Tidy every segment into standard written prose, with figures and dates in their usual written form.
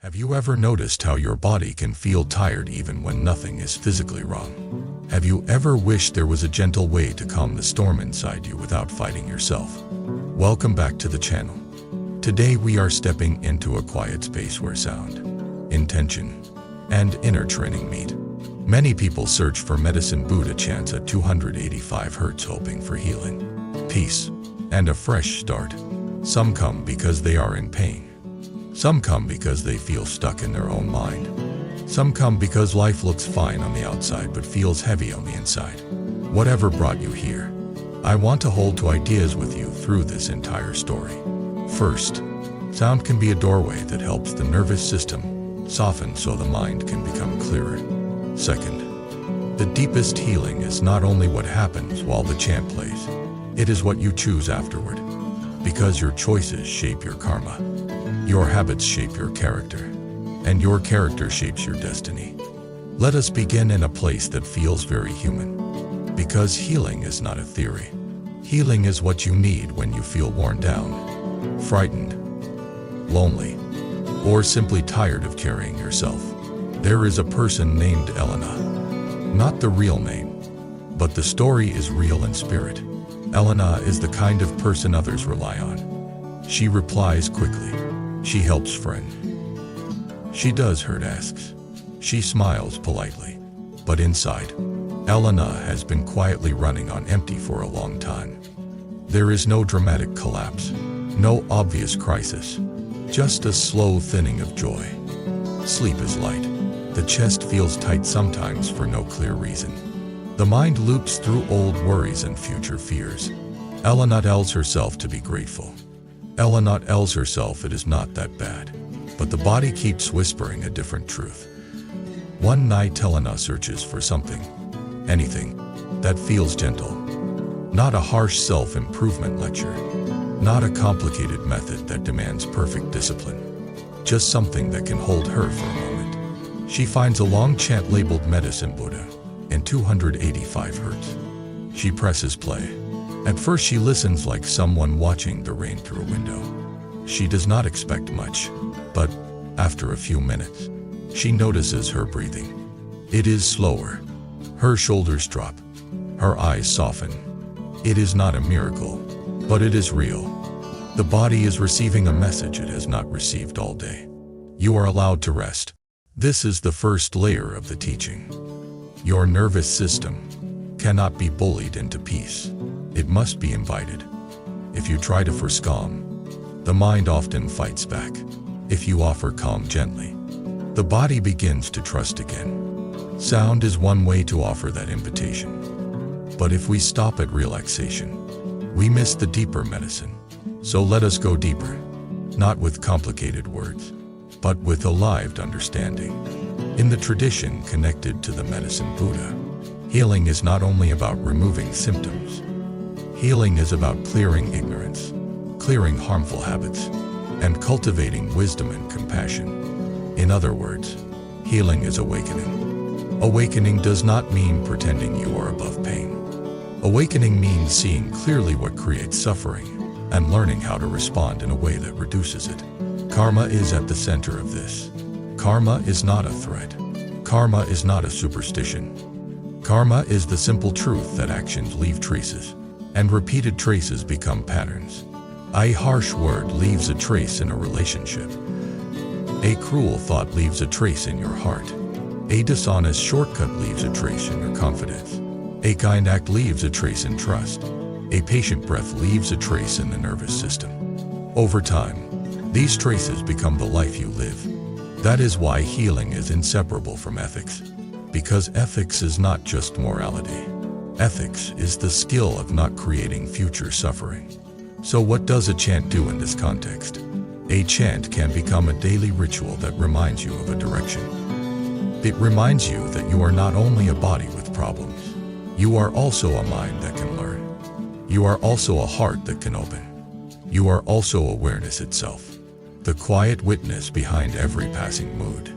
Have you ever noticed how your body can feel tired even when nothing is physically wrong? Have you ever wished there was a gentle way to calm the storm inside you without fighting yourself? Welcome back to the channel. Today we are stepping into a quiet space where sound, intention, and inner training meet. Many people search for medicine Buddha chants at 285 Hz hoping for healing, peace, and a fresh start. Some come because they are in pain. Some come because they feel stuck in their own mind. Some come because life looks fine on the outside but feels heavy on the inside. Whatever brought you here, I want to hold two ideas with you through this entire story. First, sound can be a doorway that helps the nervous system soften so the mind can become clearer. Second, the deepest healing is not only what happens while the chant plays, it is what you choose afterward. Because your choices shape your karma. Your habits shape your character, and your character shapes your destiny. Let us begin in a place that feels very human. Because healing is not a theory. Healing is what you need when you feel worn down, frightened, lonely, or simply tired of carrying yourself. There is a person named Elena. Not the real name, but the story is real in spirit. Elena is the kind of person others rely on. She replies quickly. She helps friend. She does her tasks. She smiles politely. But inside, Elena has been quietly running on empty for a long time. There is no dramatic collapse, no obvious crisis, just a slow thinning of joy. Sleep is light. The chest feels tight sometimes for no clear reason. The mind loops through old worries and future fears. Elena tells herself to be grateful. Elena tells herself it is not that bad, but the body keeps whispering a different truth. One night Elena searches for something, anything, that feels gentle. Not a harsh self-improvement lecture, not a complicated method that demands perfect discipline, just something that can hold her for a moment. She finds a long chant labeled Medicine Buddha in 285 Hz. She presses play. At first she listens like someone watching the rain through a window. She does not expect much, but after a few minutes, she notices her breathing. It is slower. Her shoulders drop. Her eyes soften. It is not a miracle, but it is real. The body is receiving a message it has not received all day. You are allowed to rest. This is the first layer of the teaching. Your nervous system cannot be bullied into peace. It must be invited. If you try to force calm, the mind often fights back. If you offer calm gently, the body begins to trust again. Sound is one way to offer that invitation. But if we stop at relaxation, we miss the deeper medicine. So let us go deeper, not with complicated words, but with a lived understanding. In the tradition connected to the medicine Buddha, healing is not only about removing symptoms. Healing is about clearing ignorance, clearing harmful habits, and cultivating wisdom and compassion. In other words, healing is awakening. Awakening does not mean pretending you are above pain. Awakening means seeing clearly what creates suffering and learning how to respond in a way that reduces it. Karma is at the center of this. Karma is not a threat. Karma is not a superstition. Karma is the simple truth that actions leave traces, and repeated traces become patterns. A harsh word leaves a trace in a relationship. A cruel thought leaves a trace in your heart. A dishonest shortcut leaves a trace in your confidence. A kind act leaves a trace in trust. A patient breath leaves a trace in the nervous system. Over time, these traces become the life you live. That is why healing is inseparable from ethics. Because ethics is not just morality. Ethics is the skill of not creating future suffering. So what does a chant do in this context? A chant can become a daily ritual that reminds you of a direction. It reminds you that you are not only a body with problems. You are also a mind that can learn. You are also a heart that can open. You are also awareness itself, the quiet witness behind every passing mood.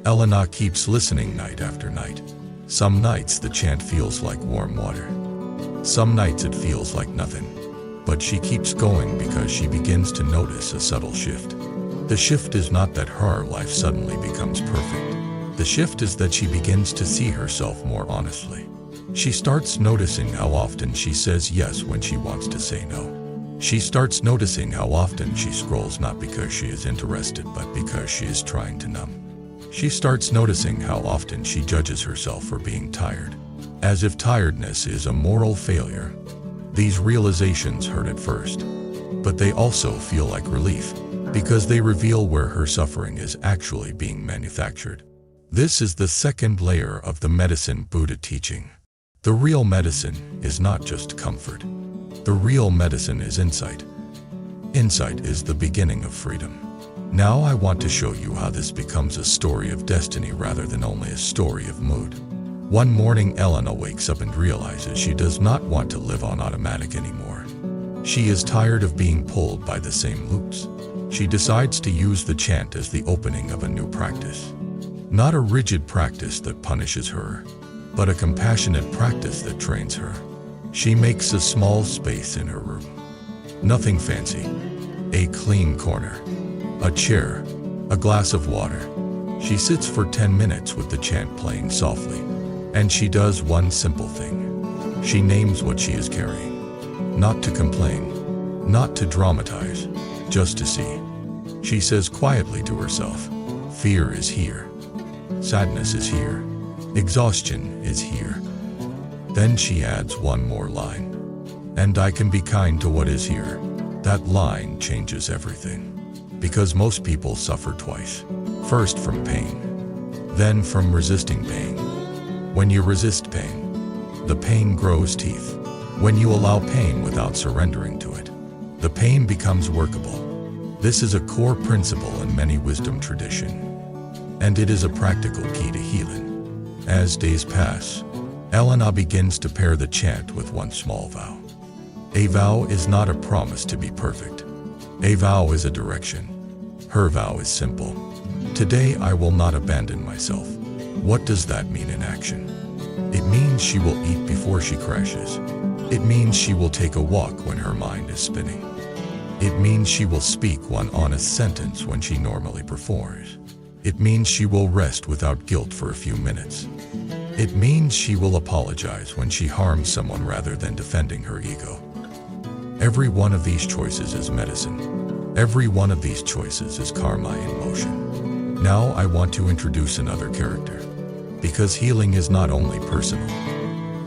Elena keeps listening night after night. Some nights the chant feels like warm water. Some nights it feels like nothing. But she keeps going because she begins to notice a subtle shift. The shift is not that her life suddenly becomes perfect. The shift is that she begins to see herself more honestly. She starts noticing how often she says yes when she wants to say no. She starts noticing how often she scrolls not because she is interested but because she is trying to numb. She starts noticing how often she judges herself for being tired, as if tiredness is a moral failure. These realizations hurt at first, but they also feel like relief, because they reveal where her suffering is actually being manufactured. This is the second layer of the medicine Buddha teaching. The real medicine is not just comfort. The real medicine is insight. Insight is the beginning of freedom. Now I want to show you how this becomes a story of destiny rather than only a story of mood. One morning, Elena wakes up and realizes she does not want to live on automatic anymore. She is tired of being pulled by the same loops. She decides to use the chant as the opening of a new practice. Not a rigid practice that punishes her, but a compassionate practice that trains her. She makes a small space in her room. Nothing fancy. A clean corner, a chair, a glass of water. She sits for 10 minutes with the chant playing softly, and she does one simple thing. She names what she is carrying. Not to complain, not to dramatize, just to see. She says quietly to herself, fear is here. Sadness is here. Exhaustion is here. Then she adds one more line. And I can be kind to what is here. That line changes everything. Because most people suffer twice. First from pain, then from resisting pain. When you resist pain, the pain grows teeth. When you allow pain without surrendering to it, the pain becomes workable. This is a core principle in many wisdom traditions, and it is a practical key to healing. As days pass, Elena begins to pair the chant with one small vow. A vow is not a promise to be perfect. A vow is a direction. Her vow is simple. Today I will not abandon myself. What does that mean in action? It means she will eat before she crashes. It means she will take a walk when her mind is spinning. It means she will speak one honest sentence when she normally performs. It means she will rest without guilt for a few minutes. It means she will apologize when she harms someone rather than defending her ego. Every one of these choices is medicine. Every one of these choices is karma in motion. Now I want to introduce another character, because healing is not only personal,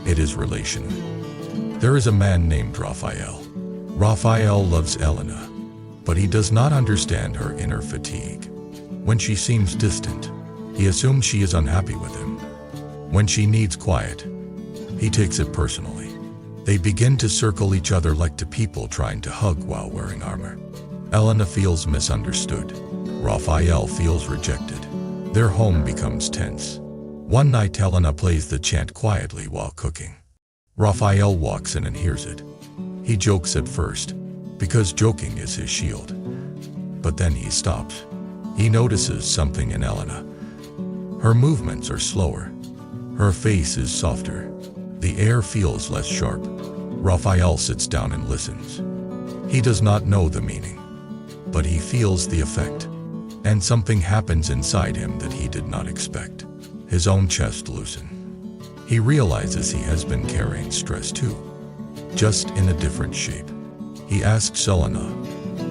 it is relational. There is a man named Raphael. Raphael loves Elena, but he does not understand her inner fatigue. When she seems distant, he assumes she is unhappy with him. When she needs quiet, he takes it personally. They begin to circle each other like two people trying to hug while wearing armor. Elena feels misunderstood. Raphael feels rejected. Their home becomes tense. One night, Elena plays the chant quietly while cooking. Raphael walks in and hears it. He jokes at first, because joking is his shield. But then he stops. He notices something in Elena. Her movements are slower. Her face is softer. The air feels less sharp. Raphael sits down and listens. He does not know the meaning, but he feels the effect. And something happens inside him that he did not expect. His own chest loosens. He realizes he has been carrying stress too, just in a different shape. He asks Elena,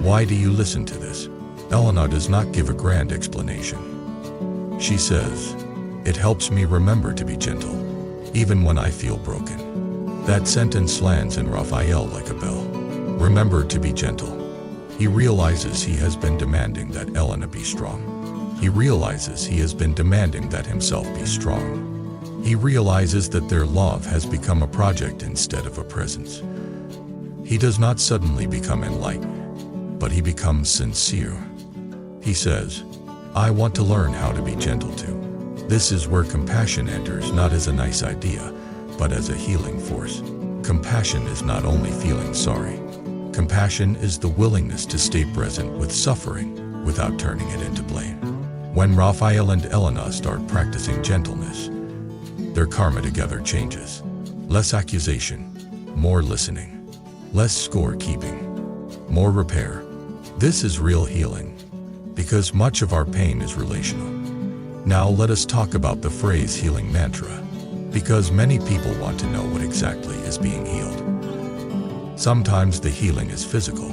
"Why do you listen to this?" Elena does not give a grand explanation. She says, "It helps me remember to be gentle, even when I feel broken." That sentence lands in Raphael like a bell. Remember to be gentle. He realizes he has been demanding that Elena be strong. He realizes he has been demanding that himself be strong. He realizes that their love has become a project instead of a presence. He does not suddenly become enlightened, but he becomes sincere. He says, "I want to learn how to be gentle too." This is where compassion enters, not as a nice idea, but as a healing force. Compassion is not only feeling sorry. Compassion is the willingness to stay present with suffering without turning it into blame. When Raphael and Elena start practicing gentleness, their karma together changes. Less accusation, more listening. Less score keeping, more repair. This is real healing. because much of our pain is relational. Now let us talk about the phrase healing mantra, because many people want to know what exactly is being healed. Sometimes the healing is physical.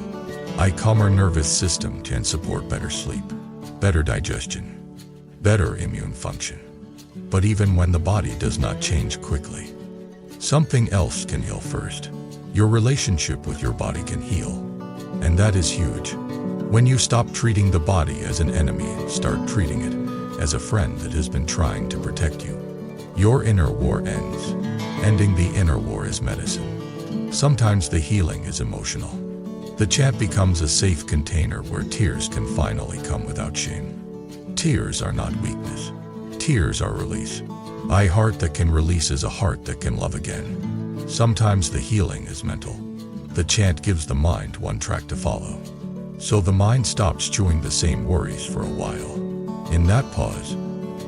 I calm our nervous system can support better sleep, better digestion, better immune function. But even when the body does not change quickly, something else can heal first. Your relationship with your body can heal, and that is huge. When you stop treating the body as an enemy and start treating it as a friend that has been trying to protect you, your inner war ends. Ending the inner war is medicine. Sometimes the healing is emotional. The chant becomes a safe container where tears can finally come without shame. Tears are not weakness. Tears are release. A heart that can release is a heart that can love again. Sometimes the healing is mental. The chant gives the mind one track to follow. So the mind stops chewing the same worries for a while. In that pause,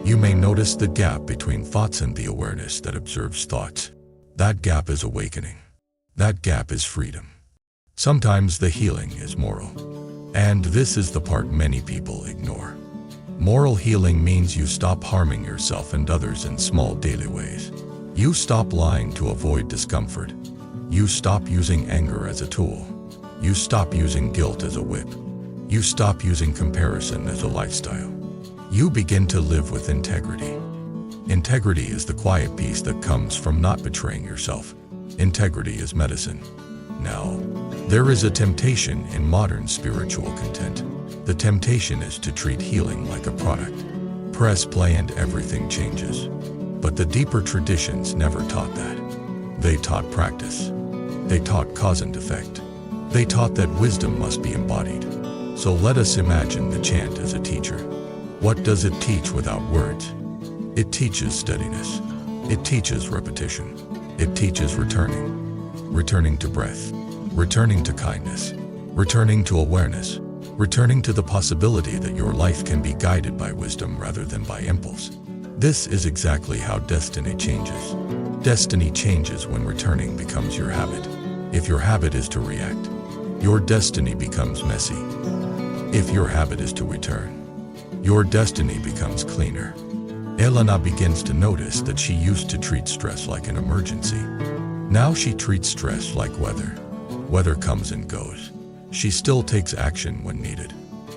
you may notice the gap between thoughts and the awareness that observes thoughts. That gap is awakening. That gap is freedom. Sometimes the healing is moral. And this is the part many people ignore. Moral healing means you stop harming yourself and others in small daily ways. You stop lying to avoid discomfort. You stop using anger as a tool. You stop using guilt as a whip. You stop using comparison as a lifestyle. You begin to live with integrity. Integrity is the quiet peace that comes from not betraying yourself. Integrity is medicine. Now, there is a temptation in modern spiritual content. The temptation is to treat healing like a product. Press play and everything changes. But the deeper traditions never taught that. They taught practice. They taught cause and effect. They taught that wisdom must be embodied. So let us imagine the chant as a teacher. What does it teach without words? It teaches steadiness. It teaches repetition. It teaches returning. Returning to breath. Returning to kindness. Returning to awareness. Returning to the possibility that your life can be guided by wisdom rather than by impulse. This is exactly how destiny changes. Destiny changes when returning becomes your habit. If your habit is to react, your destiny becomes messy. If your habit is to return, your destiny becomes cleaner. Elena begins to notice that she used to treat stress like an emergency. Now she treats stress like weather. Weather comes and goes. She still takes action when needed,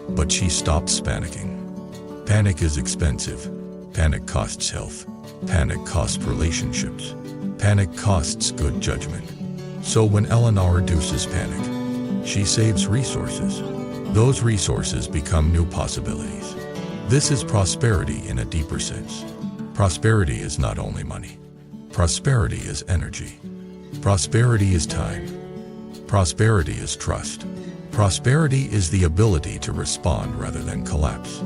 but she stops panicking. Panic is expensive. Panic costs health. Panic costs relationships. Panic costs good judgment. So when Eleanor reduces panic, she saves resources. Those resources become new possibilities. This is prosperity in a deeper sense. Prosperity is not only money. Prosperity is energy. Prosperity is time. Prosperity is trust. Prosperity is the ability to respond rather than collapse.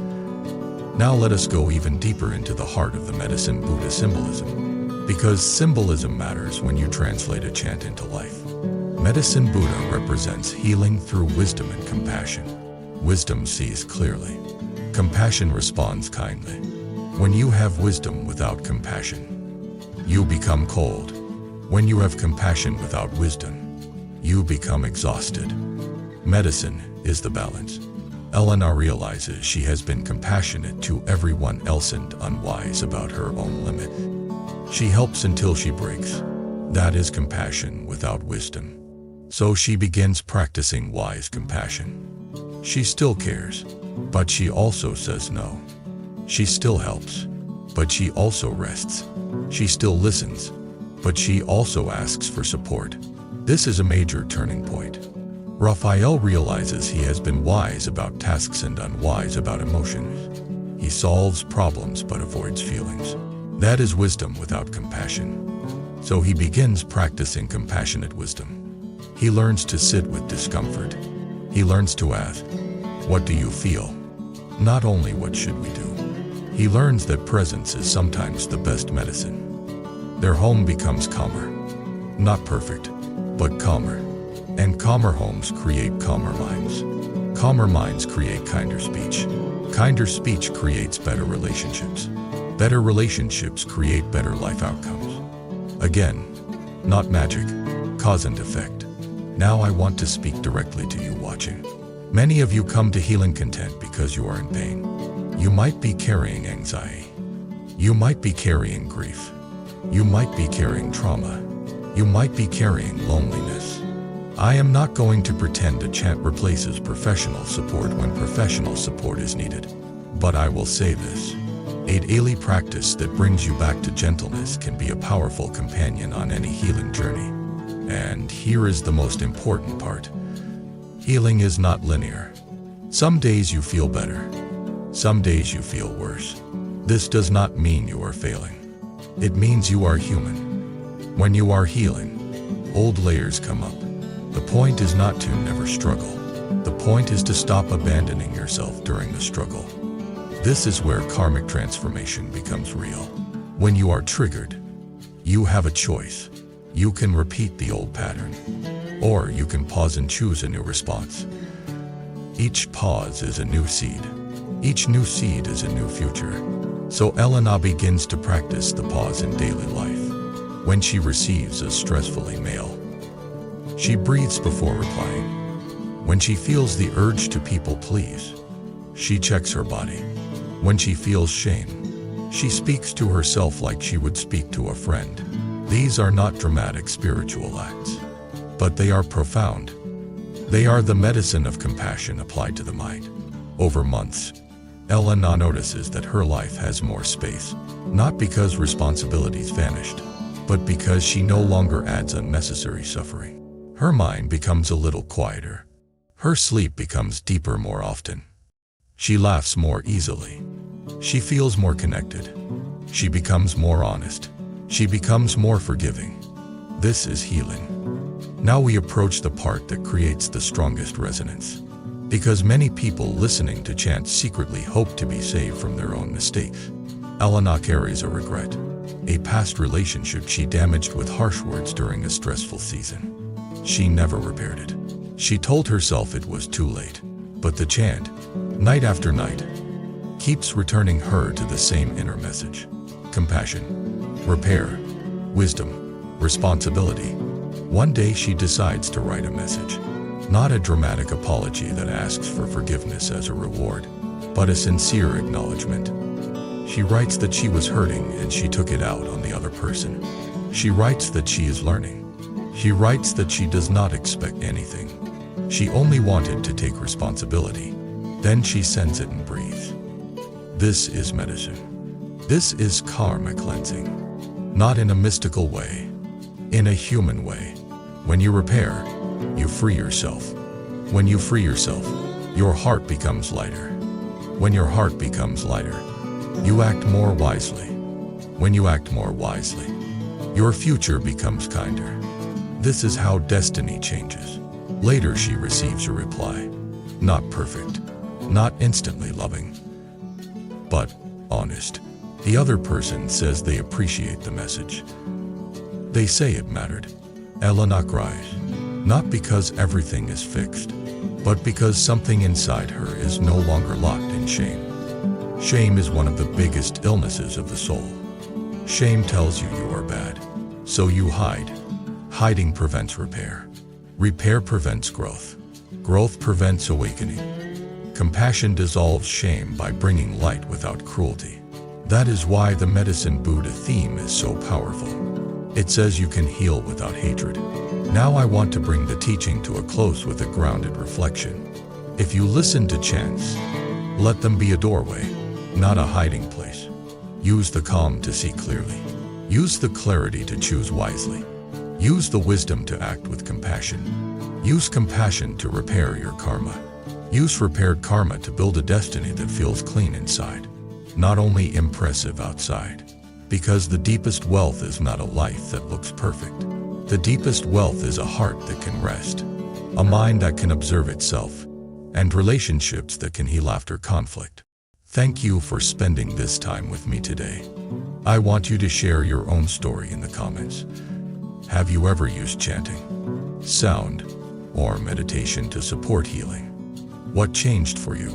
Now let us go even deeper into the heart of the medicine Buddha symbolism. Because symbolism matters when you translate a chant into life. Medicine Buddha represents healing through wisdom and compassion. Wisdom sees clearly. Compassion responds kindly. When you have wisdom without compassion, you become cold. When you have compassion without wisdom, you become exhausted. Medicine is the balance. Elena realizes she has been compassionate to everyone else and unwise about her own limit. She helps until she breaks. That is compassion without wisdom. So she begins practicing wise compassion. She still cares, but she also says no. She still helps, but she also rests. She still listens, but she also asks for support. This is a major turning point. Raphael realizes he has been wise about tasks and unwise about emotions. He solves problems but avoids feelings. That is wisdom without compassion. So he begins practicing compassionate wisdom. He learns to sit with discomfort. He learns to ask, "What do you feel?" Not only "What should we do?" He learns that presence is sometimes the best medicine. Their home becomes calmer. Not perfect, but calmer. And calmer homes create calmer minds. Calmer minds create kinder speech. Kinder speech creates better relationships. Better relationships create better life outcomes. Again, not magic, cause and effect. Now I want to speak directly to you watching. Many of you come to healing content because you are in pain. You might be carrying anxiety. You might be carrying grief. You might be carrying trauma. You might be carrying loneliness. I am not going to pretend a chant replaces professional support when professional support is needed. But I will say this. A daily practice that brings you back to gentleness can be a powerful companion on any healing journey. And here is the most important part. Healing is not linear. Some days you feel better. Some days you feel worse. This does not mean you are failing. It means you are human. When you are healing, old layers come up. The point is not to never struggle. The point is to stop abandoning yourself during the struggle. This is where karmic transformation becomes real. When you are triggered, you have a choice. You can repeat the old pattern, or you can pause and choose a new response. Each pause is a new seed. Each new seed is a new future. So Elena begins to practice the pause in daily life. When she receives a stressful email, she breathes before replying. When she feels the urge to people please, she checks her body. When she feels shame, she speaks to herself like she would speak to a friend. These are not dramatic spiritual acts, but they are profound. They are the medicine of compassion applied to the mind. Over months, Elena notices that her life has more space, not because responsibilities vanished, but because she no longer adds unnecessary suffering. Her mind becomes a little quieter. Her sleep becomes deeper more often. She laughs more easily. She feels more connected. She becomes more honest. She becomes more forgiving. This is healing. Now we approach the part that creates the strongest resonance. Because many people listening to chants secretly hope to be saved from their own mistakes. Elena carries a regret, a past relationship she damaged with harsh words during a stressful season. She never repaired it. She told herself it was too late. But the chant, night after night, keeps returning her to the same inner message. Compassion, repair, wisdom, responsibility. One day she decides to write a message. Not a dramatic apology that asks for forgiveness as a reward, but a sincere acknowledgement. She writes that she was hurting and she took it out on the other person. She writes that she is learning. She writes that she does not expect anything. She only wanted to take responsibility. Then she sends it and breathes. This is medicine. This is karma cleansing. Not in a mystical way, in a human way. When you repair, you free yourself. When you free yourself, your heart becomes lighter. When your heart becomes lighter, you act more wisely. When you act more wisely, your future becomes kinder. This is how destiny changes. Later she receives a reply. Not perfect, not instantly loving, but honest. The other person says they appreciate the message. They say it mattered. Elena cries, not because everything is fixed, but because something inside her is no longer locked in shame. Shame is one of the biggest illnesses of the soul. Shame tells you you are bad, so you hide. Hiding prevents repair. Repair prevents growth. Growth prevents awakening. Compassion dissolves shame by bringing light without cruelty. That is why the Medicine Buddha theme is so powerful. It says you can heal without hatred. Now I want to bring the teaching to a close with a grounded reflection. If you listen to chants, let them be a doorway, not a hiding place. Use the calm to see clearly. Use the clarity to choose wisely. Use the wisdom to act with compassion. Use compassion to repair your karma. Use repaired karma to build a destiny that feels clean inside, not only impressive outside. Because the deepest wealth is not a life that looks perfect. The deepest wealth is a heart that can rest, a mind that can observe itself, and relationships that can heal after conflict. Thank you for spending this time with me today. I want you to share your own story in the comments. Have you ever used chanting, sound, or meditation to support healing? What changed for you?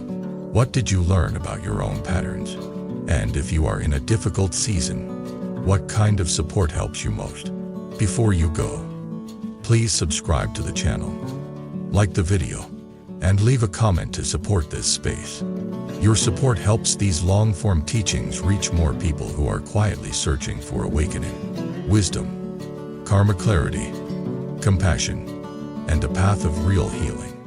What did you learn about your own patterns? And if you are in a difficult season, what kind of support helps you most? Before you go, please subscribe to the channel, like the video, and leave a comment to support this space. Your support helps these long-form teachings reach more people who are quietly searching for awakening, wisdom, karma clarity, compassion, and a path of real healing.